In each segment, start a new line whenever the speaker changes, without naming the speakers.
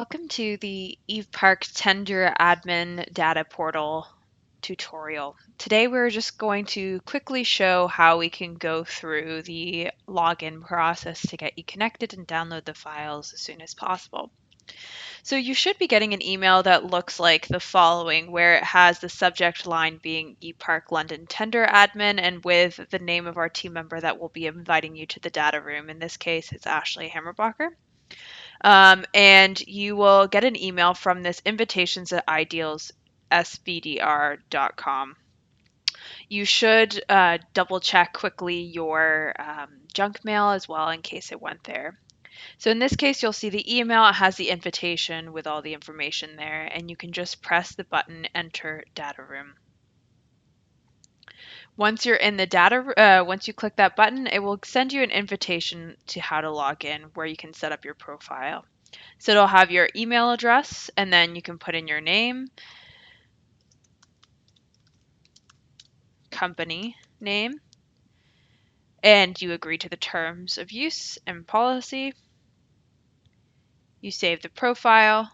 Welcome to the Eve Park Tender Admin Data Portal tutorial. Today we're just going to quickly show how we can go through the login process to get you connected and download the files as soon as possible. So you should be getting an email that looks like the following, where it has the subject line being Eve Park London Tender Admin and with the name of our team member that will be inviting you to the data room. In this case, it's Ashley Hammerbacher. And you will get an email from this invitations at idealssbdr.com. You should double check quickly your junk mail as well in case it went there. So in this case, you'll see the email. It has the invitation with all the information there, and you can just press the button Enter Data Room. Once you're in the once you click that button, it will send you an invitation to how to log in where you can set up your profile. So it'll have your email address, and then you can put in your name, company name, and you agree to the terms of use and policy. You save the profile.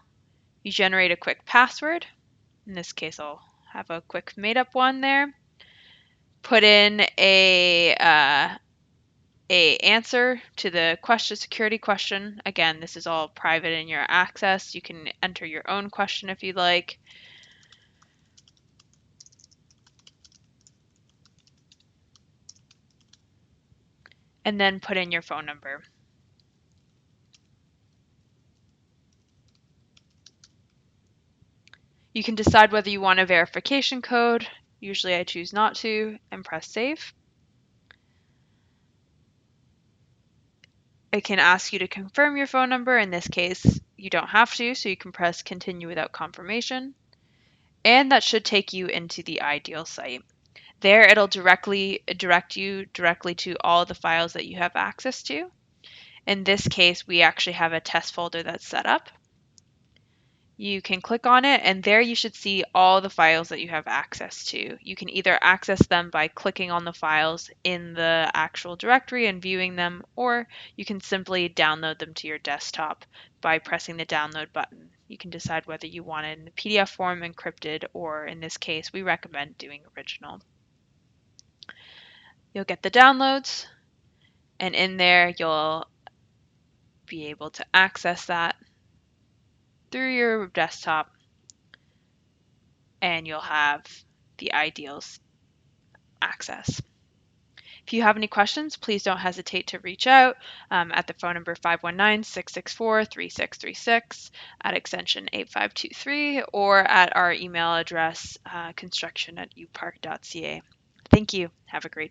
You generate a quick password. In this case, I'll have a quick made-up one there. Put in a answer to the security question. Again, this is all private in your access. You can enter your own question if you'd like. And then put in your phone number. You can decide whether you want a verification code. Usually I choose not to, and press save. It can ask you to confirm your phone number. In this case, you don't have to, so you can press continue without confirmation. And that should take you into the Ideal site. There it'll direct you directly to all the files that you have access to. In this case, we actually have a test folder that's set up. You can click on it, and there you should see all the files that you have access to. You can either access them by clicking on the files in the actual directory and viewing them, or you can simply download them to your desktop by pressing the download button. You can decide whether you want it in the PDF form, encrypted, or in this case, we recommend doing original. You'll get the downloads, and in there you'll be able to access that through your desktop, and you'll have the Ideals access. If you have any questions, please don't hesitate to reach out at the phone number 519-664-3636 at extension 8523 or at our email address construction@upark.ca. Thank you. Have a great day.